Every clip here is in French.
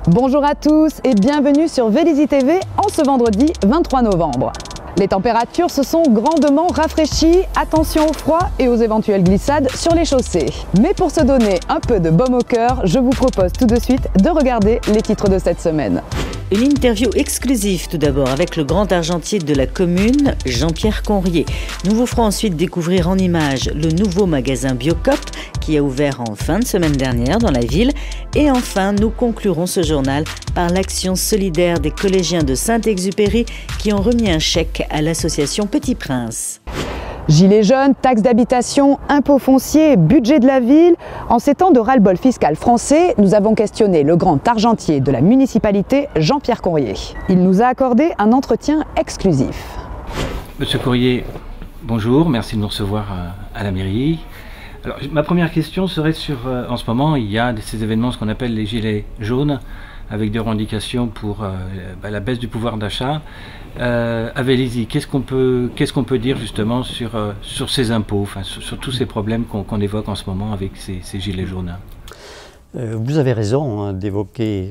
Bonjour à tous et bienvenue sur Vélizy TV en ce vendredi 23 novembre. Les températures se sont grandement rafraîchies, attention au froid et aux éventuelles glissades sur les chaussées. Mais pour se donner un peu de baume au cœur, je vous propose tout de suite de regarder les titres de cette semaine. Une interview exclusive tout d'abord avec le grand argentier de la commune, Jean-Pierre Conrier. Nous vous ferons ensuite découvrir en images le nouveau magasin Biocop qui a ouvert en fin de semaine dernière dans la ville. Et enfin, nous conclurons ce journal par l'action solidaire des collégiens de Saint-Exupéry qui ont remis un chèque à l'association Petit Prince. Gilets jaunes, taxes d'habitation, impôts fonciers, budget de la ville. En ces temps de ras-le-bol fiscal français, nous avons questionné le grand argentier de la municipalité, Jean-Pierre Conrier. Il nous a accordé un entretien exclusif. Monsieur Conrier, bonjour, merci de nous recevoir à la mairie. Alors, ma première question serait sur, en ce moment, il y a ces événements, ce qu'on appelle les gilets jaunes, avec des revendications pour la baisse du pouvoir d'achat. À Vélizy, qu'est-ce qu'on peut dire justement sur ces impôts, enfin, sur tous ces problèmes qu'on évoque en ce moment avec ces gilets jaunes? Vous avez raison d'évoquer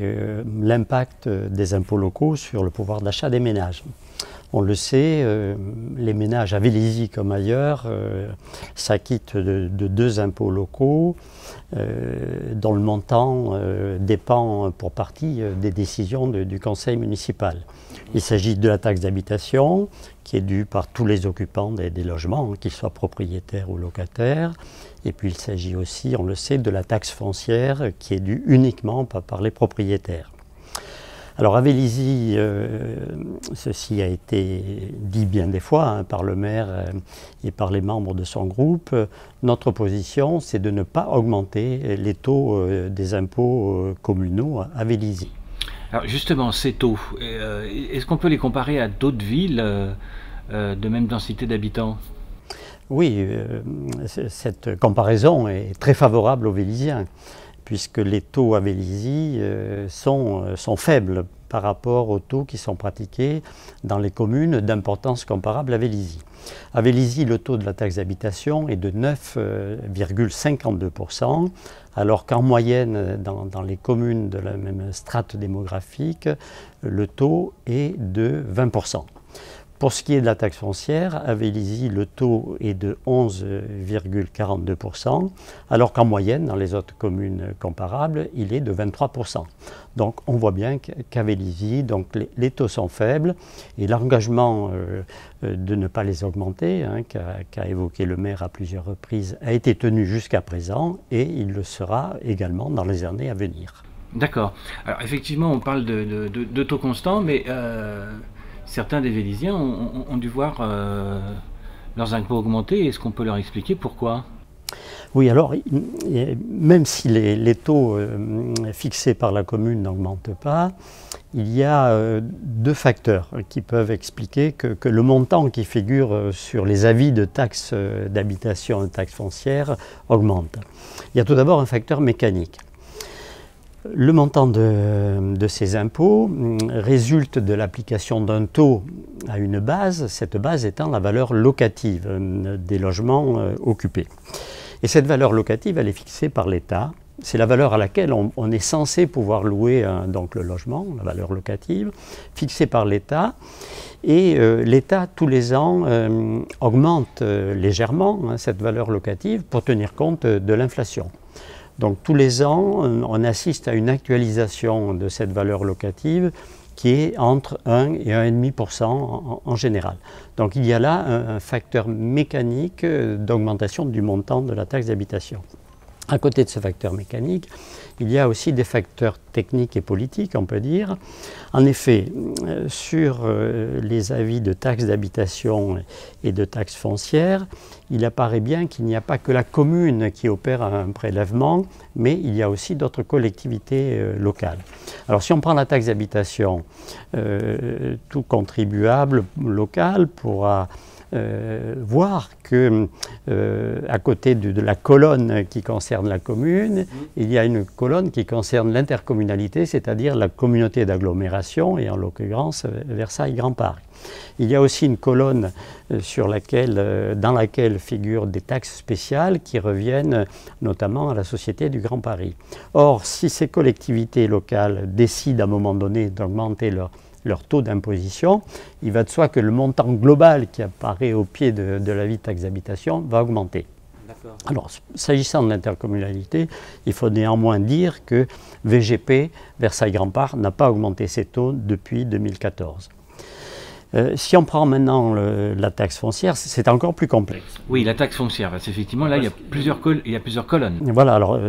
l'impact des impôts locaux sur le pouvoir d'achat des ménages. On le sait, les ménages à Vélizy comme ailleurs s'acquittent de deux impôts locaux dont le montant dépend pour partie des décisions du conseil municipal. Il s'agit de la taxe d'habitation qui est due par tous les occupants des logements, qu'ils soient propriétaires ou locataires. Et puis il s'agit aussi, on le sait, de la taxe foncière qui est due uniquement par les propriétaires. Alors à Vélizy, ceci a été dit bien des fois par le maire et par les membres de son groupe. Notre position, c'est de ne pas augmenter les taux des impôts communaux à Vélizy. Alors justement, ces taux, est-ce qu'on peut les comparer à d'autres villes de même densité d'habitants? Oui, cette comparaison est très favorable aux Vélysiens, puisque les taux à Vélizy sont faibles par rapport aux taux qui sont pratiqués dans les communes d'importance comparable à Vélizy. À Vélizy, le taux de la taxe d'habitation est de 9,52%, alors qu'en moyenne, dans les communes de la même strate démographique, le taux est de 20%. Pour ce qui est de la taxe foncière, à Vélizy, le taux est de 11,42%, alors qu'en moyenne, dans les autres communes comparables, il est de 23%. Donc on voit bien qu'à Vélizy, donc les taux sont faibles, et l'engagement de ne pas les augmenter, qu'a évoqué le maire à plusieurs reprises, a été tenu jusqu'à présent, et il le sera également dans les années à venir. D'accord. Alors effectivement, on parle de taux constants, mais certains des Vélysiens ont dû voir leurs impôts augmenter. Est-ce qu'on peut leur expliquer pourquoi? Oui, alors, même si les taux fixés par la commune n'augmentent pas, il y a deux facteurs qui peuvent expliquer que le montant qui figure sur les avis de taxes d'habitation et de taxes foncières augmente. Il y a tout d'abord un facteur mécanique. Le montant de ces impôts résulte de l'application d'un taux à une base, cette base étant la valeur locative des logements occupés. Et cette valeur locative, elle est fixée par l'État. C'est la valeur à laquelle on est censé pouvoir louer donc le logement, la valeur locative, fixée par l'État. Et l'État, tous les ans, augmente légèrement cette valeur locative pour tenir compte de l'inflation. Donc tous les ans, on assiste à une actualisation de cette valeur locative qui est entre 1 et 1,5% en général. Donc il y a là un facteur mécanique d'augmentation du montant de la taxe d'habitation. À côté de ce facteur mécanique, il y a aussi des facteurs techniques et politiques, on peut dire. En effet, sur les avis de taxes d'habitation et de taxes foncières, il apparaît bien qu'il n'y a pas que la commune qui opère un prélèvement, mais il y a aussi d'autres collectivités locales. Alors si on prend la taxe d'habitation, tout contribuable local pourra voir que à côté de la colonne qui concerne la commune, il y a une colonne qui concerne l'intercommunalité, c'est-à-dire la communauté d'agglomération, et en l'occurrence Versailles Grand Parc. Il y a aussi une colonne dans laquelle figurent des taxes spéciales qui reviennent notamment à la Société du Grand Paris. Or, si ces collectivités locales décident à un moment donné d'augmenter leur taux d'imposition, il va de soi que le montant global qui apparaît au pied de l'avis de taxe d'habitation va augmenter. Alors, s'agissant de l'intercommunalité, il faut néanmoins dire que VGP, Versailles Grand Parc, n'a pas augmenté ses taux depuis 2014. Si on prend maintenant la taxe foncière, c'est encore plus complexe. Oui, la taxe foncière, parce qu'effectivement, là, il y a plusieurs colonnes. Voilà, alors,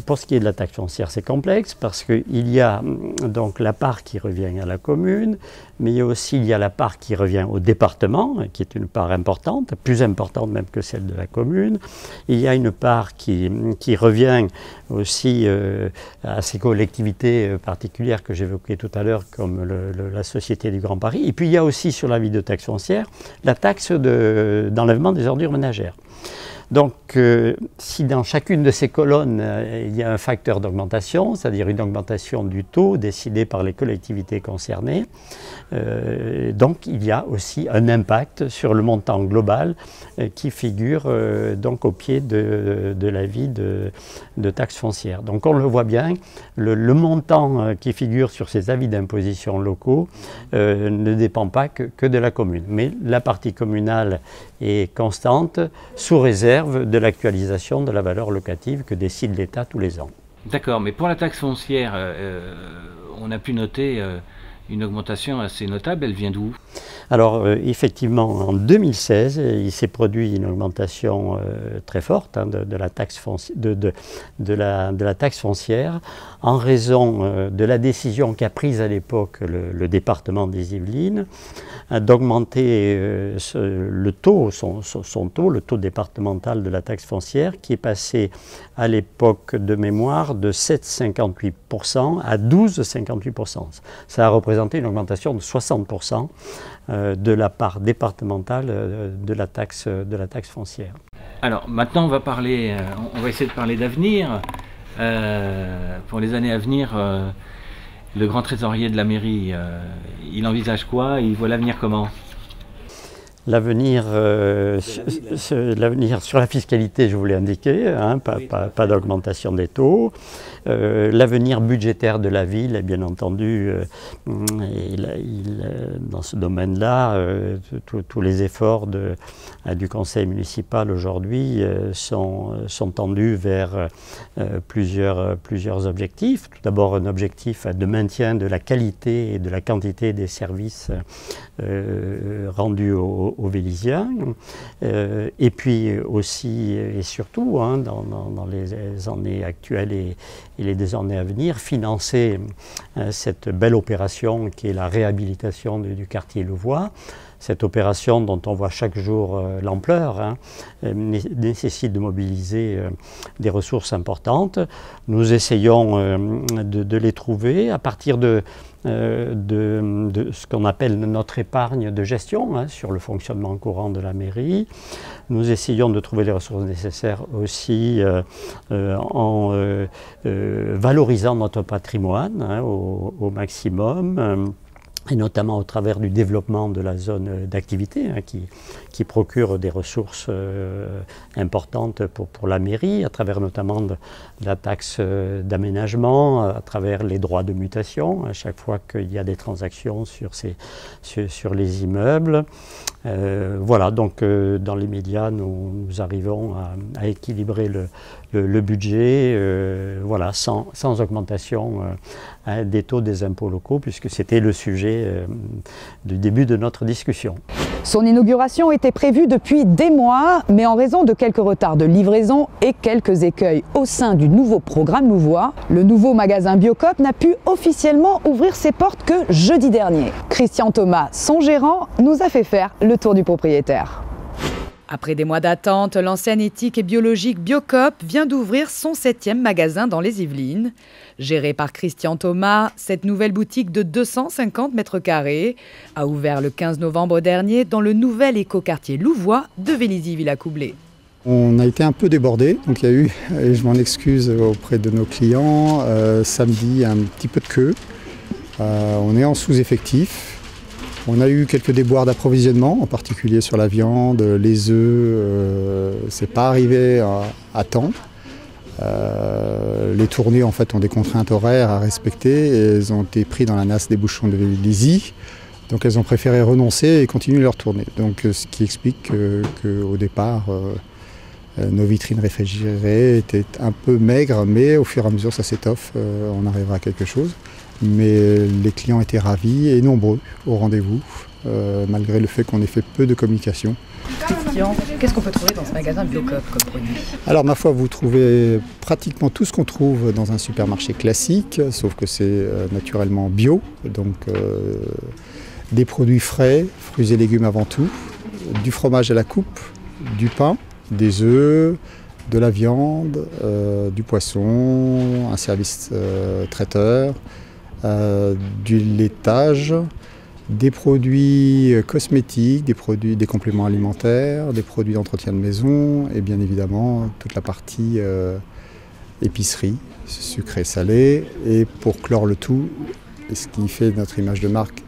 pour ce qui est de la taxe foncière, c'est complexe parce qu'il y a donc la part qui revient à la commune, mais il y a la part qui revient au département, qui est une part importante, plus importante même que celle de la commune. Il y a une part qui revient aussi à ces collectivités particulières que j'évoquais tout à l'heure, comme la Société du Grand Paris. Et puis il y a aussi sur l'avis de taxe foncière, la taxe d'enlèvement des ordures ménagères. Donc, si dans chacune de ces colonnes, il y a un facteur d'augmentation, c'est-à-dire une augmentation du taux décidé par les collectivités concernées, donc il y a aussi un impact sur le montant global qui figure donc au pied de l'avis de taxe foncière. Donc on le voit bien, le montant qui figure sur ces avis d'imposition locaux ne dépend pas que de la commune. Mais la partie communale est constante sous réserve de l'actualisation de la valeur locative que décide l'État tous les ans. D'accord, mais pour la taxe foncière, on a pu noter une augmentation assez notable. Elle vient d'où? Alors effectivement, en 2016, il s'est produit une augmentation très forte de la taxe foncière en raison de la décision qu'a prise à l'époque le département des Yvelines d'augmenter le taux, le taux départemental de la taxe foncière, qui est passé à l'époque de mémoire de 7,58% à 12,58%. Ça a représenté une augmentation de 60% de la part départementale de la taxe foncière. Alors maintenant on va essayer de parler d'avenir. Pour les années à venir, le grand trésorier de la mairie, il envisage quoi? Il voit l'avenir comment? L'avenir sur la fiscalité, je vous l'ai indiqué, hein, pas d'augmentation des taux. L'avenir budgétaire de la ville, bien entendu, dans ce domaine-là, tous les efforts du conseil municipal aujourd'hui sont tendus vers plusieurs objectifs. Tout d'abord, un objectif de maintien de la qualité et de la quantité des services rendus aux Vélysiens, et puis aussi et surtout hein, dans les années actuelles et les années à venir, financer cette belle opération qui est la réhabilitation du quartier Louvois. Cette opération dont on voit chaque jour l'ampleur hein, nécessite de mobiliser des ressources importantes. Nous essayons de les trouver à partir de ce qu'on appelle notre épargne de gestion hein, sur le fonctionnement courant de la mairie. Nous essayons de trouver les ressources nécessaires aussi en valorisant notre patrimoine hein, au maximum. Et notamment au travers du développement de la zone d'activité hein, qui procure des ressources importantes pour la mairie, à travers notamment de la taxe d'aménagement, à travers les droits de mutation, à chaque fois qu'il y a des transactions sur les immeubles. Voilà, donc dans les médias, nous arrivons à équilibrer le budget voilà, sans augmentation des taux des impôts locaux, puisque c'était le sujet du début de notre discussion. Son inauguration était prévue depuis des mois, mais en raison de quelques retards de livraison et quelques écueils au sein du nouveau programme Louvois, le nouveau magasin Biocop n'a pu officiellement ouvrir ses portes que jeudi dernier. Christian Thomas, son gérant, nous a fait faire le tour du propriétaire. Après des mois d'attente, l'enseigne éthique et biologique Biocoop vient d'ouvrir son 7e magasin dans les Yvelines. Gérée par Christian Thomas, cette nouvelle boutique de 250 mètres carrés a ouvert le 15 novembre dernier dans le nouvel écoquartier louvois de Vélizy-Villacoublay. On a été un peu débordés, donc il y a eu, et je m'en excuse auprès de nos clients, samedi un petit peu de queue. On est en sous-effectif. On a eu quelques déboires d'approvisionnement, en particulier sur la viande, les œufs, c'est pas arrivé à temps. Les tournées en fait ont des contraintes horaires à respecter et elles ont été prises dans la nasse des bouchons de Vélizy. Donc elles ont préféré renoncer et continuer leur tournée. Donc ce qui explique qu'au départ, nos vitrines réfrigérées étaient un peu maigres, mais au fur et à mesure ça s'étoffe, on arrivera à quelque chose. Mais les clients étaient ravis et nombreux au rendez-vous, malgré le fait qu'on ait fait peu de communication. Christian, qu'est-ce qu'on peut trouver dans ce magasin Biocoop comme produit? Alors ma foi, vous trouvez pratiquement tout ce qu'on trouve dans un supermarché classique, sauf que c'est naturellement bio, donc des produits frais, fruits et légumes avant tout, du fromage à la coupe, du pain, des œufs, de la viande, du poisson, un service traiteur, du laitage, des produits cosmétiques, des compléments alimentaires, des produits d'entretien de maison et bien évidemment toute la partie épicerie, sucré salé. Et pour clore le tout, ce qui fait notre image de marque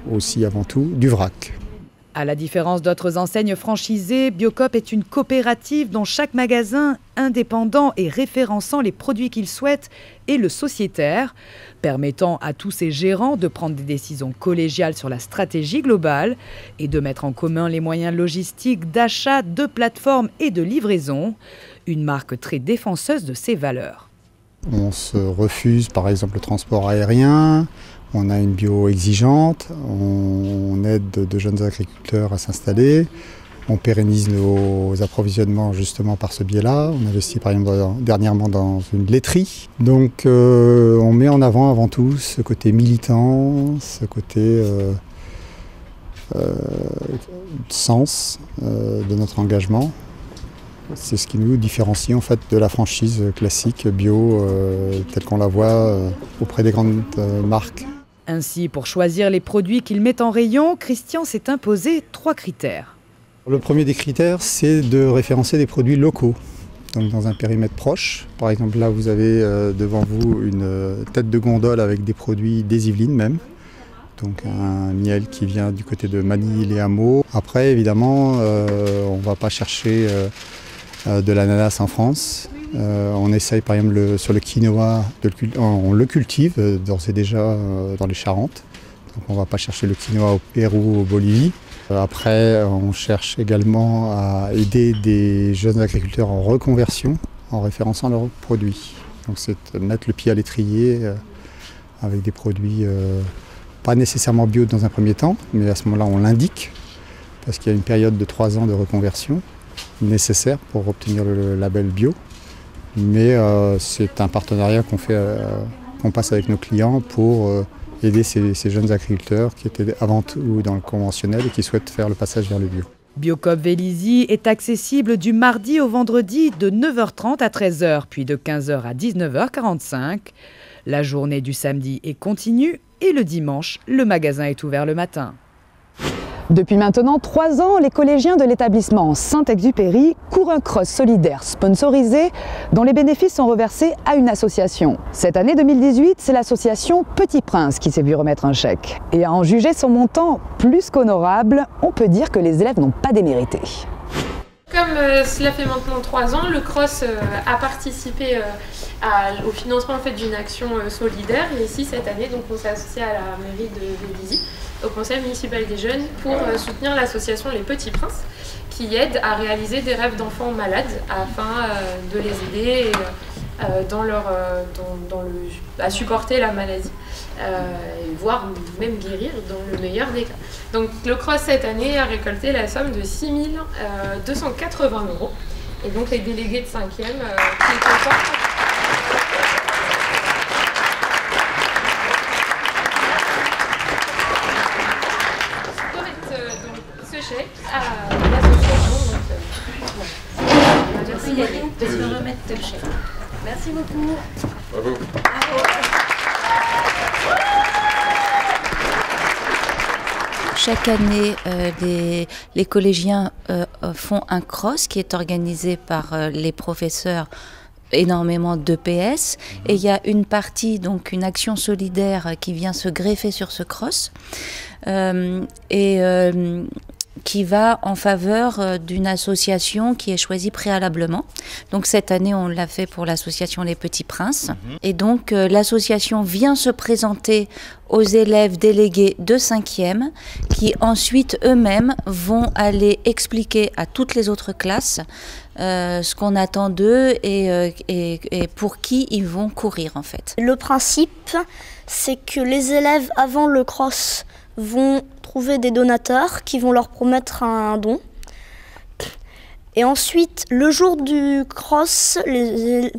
aussi avant tout, du vrac. À la différence d'autres enseignes franchisées, Biocoop est une coopérative dont chaque magasin, indépendant et référençant les produits qu'il souhaite, est le sociétaire, permettant à tous ses gérants de prendre des décisions collégiales sur la stratégie globale et de mettre en commun les moyens logistiques d'achat, de plateforme et de livraison, une marque très défenseuse de ses valeurs. On se refuse par exemple le transport aérien. On a une bio exigeante, on aide de jeunes agriculteurs à s'installer, on pérennise nos approvisionnements justement par ce biais-là. On investit par exemple dernièrement dans une laiterie. Donc on met en avant tout ce côté militant, ce côté sens de notre engagement. C'est ce qui nous différencie en fait de la franchise classique bio telle qu'on la voit auprès des grandes marques. Ainsi, pour choisir les produits qu'il met en rayon, Christian s'est imposé 3 critères. Le premier des critères, c'est de référencer des produits locaux, donc dans un périmètre proche. Par exemple, là, vous avez devant vous une tête de gondole avec des produits des Yvelines même. Donc un miel qui vient du côté de Manille-les-Hameaux. Après, évidemment, on ne va pas chercher de l'ananas en France. On essaye par exemple sur le quinoa, on le cultive d'ores et déjà dans les Charentes. Donc on ne va pas chercher le quinoa au Pérou ou au Bolivie. Après on cherche également à aider des jeunes agriculteurs en reconversion en référençant leurs produits. Donc c'est mettre le pied à l'étrier avec des produits pas nécessairement bio dans un premier temps, mais à ce moment-là on l'indique parce qu'il y a une période de 3 ans de reconversion nécessaire pour obtenir le label bio. Mais c'est un partenariat qu'on passe avec nos clients pour aider ces jeunes agriculteurs qui étaient avant tout dans le conventionnel et qui souhaitent faire le passage vers le bio. Biocoop Vélizy est accessible du mardi au vendredi de 9h30 à 13h, puis de 15h à 19h45. La journée du samedi est continue et le dimanche, le magasin est ouvert le matin. Depuis maintenant 3 ans, les collégiens de l'établissement Saint-Exupéry courent un cross solidaire sponsorisé dont les bénéfices sont reversés à une association. Cette année 2018, c'est l'association Petit Prince qui s'est vu remettre un chèque. Et à en juger son montant plus qu'honorable, on peut dire que les élèves n'ont pas démérité. Comme cela fait maintenant 3 ans, le CROSS a participé au financement en fait, d'une action solidaire. Et ici, cette année, donc, on s'est associé à la mairie de Vélizy, au conseil municipal des jeunes, pour soutenir l'association Les Petits Princes, qui aide à réaliser des rêves d'enfants malades afin de les aider à supporter la maladie, voire même guérir dans le meilleur des cas. Donc le CROSS cette année a récolté la somme de 6 280 €. Et donc les délégués de 5e qui étaient contents. Ce chèque à l'association C'était le chef. Merci beaucoup. Bravo. Chaque année, les collégiens font un cross qui est organisé par les professeurs, énormément d'EPS, et il y a une partie, donc une action solidaire qui vient se greffer sur ce cross qui va en faveur d'une association qui est choisie préalablement. Donc cette année, on l'a fait pour l'association Les Petits Princes. Et donc l'association vient se présenter aux élèves délégués de 5e qui ensuite eux-mêmes vont aller expliquer à toutes les autres classes ce qu'on attend d'eux et pour qui ils vont courir en fait. Le principe, c'est que les élèves avant le cross vont trouver des donateurs qui vont leur promettre un don. Et ensuite, le jour du cross,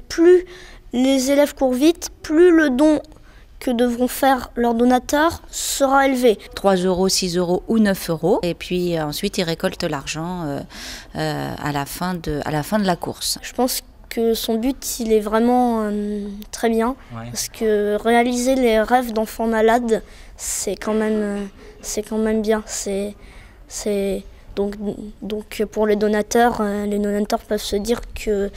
plus les élèves courent vite, plus le don que devront faire leurs donateurs sera élevé. 3 €, 6 € ou 9 €. Et puis ensuite, ils récoltent l'argent à la fin de la course. Je pense que son but, il est vraiment très bien. Ouais. Parce que réaliser les rêves d'enfants malades, c'est quand même bien. Donc pour les donateurs peuvent se dire que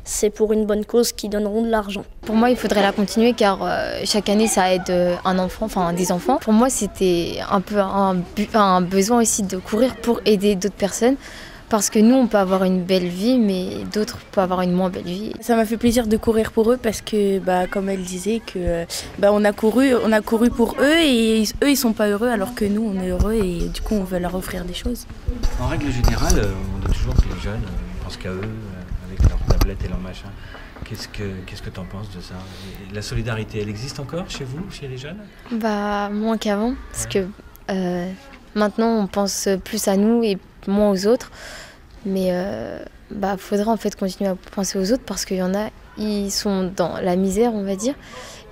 c'est pour une bonne cause qu'ils donneront de l'argent. Pour moi, il faudrait la continuer car chaque année, ça aide un enfant, enfin des enfants. Pour moi, c'était un peu un besoin aussi de courir pour aider d'autres personnes. Parce que nous, on peut avoir une belle vie, mais d'autres peuvent avoir une moins belle vie. Ça m'a fait plaisir de courir pour eux parce que, comme elle disait, que on a couru pour eux et eux, ils sont pas heureux alors que nous, on est heureux et du coup, on veut leur offrir des choses. En règle générale, on dit toujours que les jeunes pensent qu'à eux, avec leurs tablettes et leurs machins. Qu'est-ce que tu en penses de ça? La solidarité, elle existe encore chez vous, chez les jeunes? Moins qu'avant, parce que maintenant, on pense plus à nous et moins aux autres. Mais faudrait en fait continuer à penser aux autres parce qu'il y en a, ils sont dans la misère, on va dire.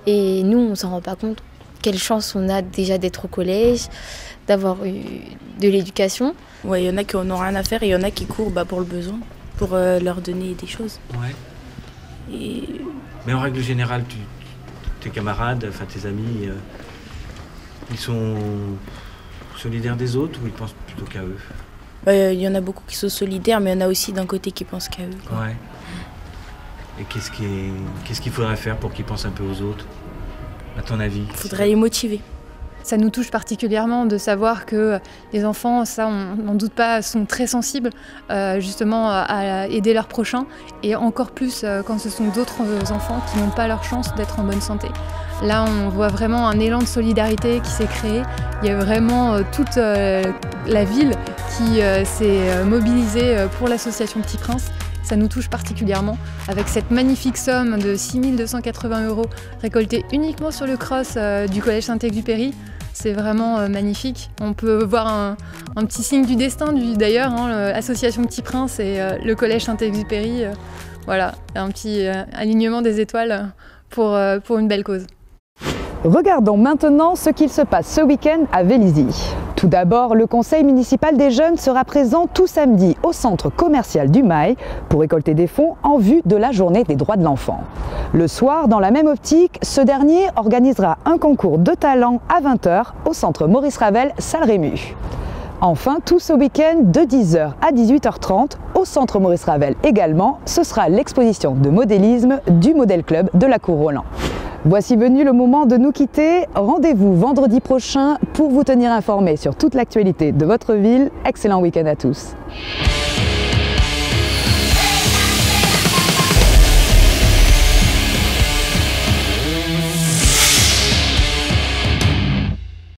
Et nous, on s'en rend pas compte. Quelle chance on a déjà d'être au collège, d'avoir eu de l'éducation. Ouais, il y en a qui en ont rien à faire et il y en a qui courent pour le besoin, pour leur donner des choses. Ouais. Mais en règle générale, tes camarades, enfin tes amis, ils sont solidaires des autres ou ils pensent plutôt qu'à eux? Il y en a beaucoup qui sont solidaires, mais il y en a aussi d'un côté qui pensent qu'à eux. Quoi. Ouais. Et qu'est-ce qu'il faudrait faire pour qu'ils pensent un peu aux autres, à ton avis? Il faudrait les motiver. Ça nous touche particulièrement de savoir que les enfants, ça on n'en doute pas, sont très sensibles justement à aider leurs prochains et encore plus quand ce sont d'autres enfants qui n'ont pas leur chance d'être en bonne santé. Là on voit vraiment un élan de solidarité qui s'est créé, il y a vraiment toute la ville qui s'est mobilisée pour l'association Petit Prince. Ça nous touche particulièrement avec cette magnifique somme de 6 280 € récoltée uniquement sur le cross du collège Saint-Exupéry. C'est vraiment magnifique. On peut voir un petit signe du destin d'ailleurs, l'association Petit Prince et le collège Saint-Exupéry. Voilà, un petit alignement des étoiles pour une belle cause. Regardons maintenant ce qu'il se passe ce week-end à Vélizy. Tout d'abord, le conseil municipal des jeunes sera présent tout samedi au centre commercial du Mail pour récolter des fonds en vue de la journée des droits de l'enfant. Le soir, dans la même optique, ce dernier organisera un concours de talent à 20 h au centre Maurice Ravel, salle Rému. Enfin, tout ce week-end, de 10 h à 18 h 30, au centre Maurice Ravel également, ce sera l'exposition de modélisme du Model Club de la Cour Roland. Voici venu le moment de nous quitter. Rendez-vous vendredi prochain pour vous tenir informés sur toute l'actualité de votre ville. Excellent week-end à tous.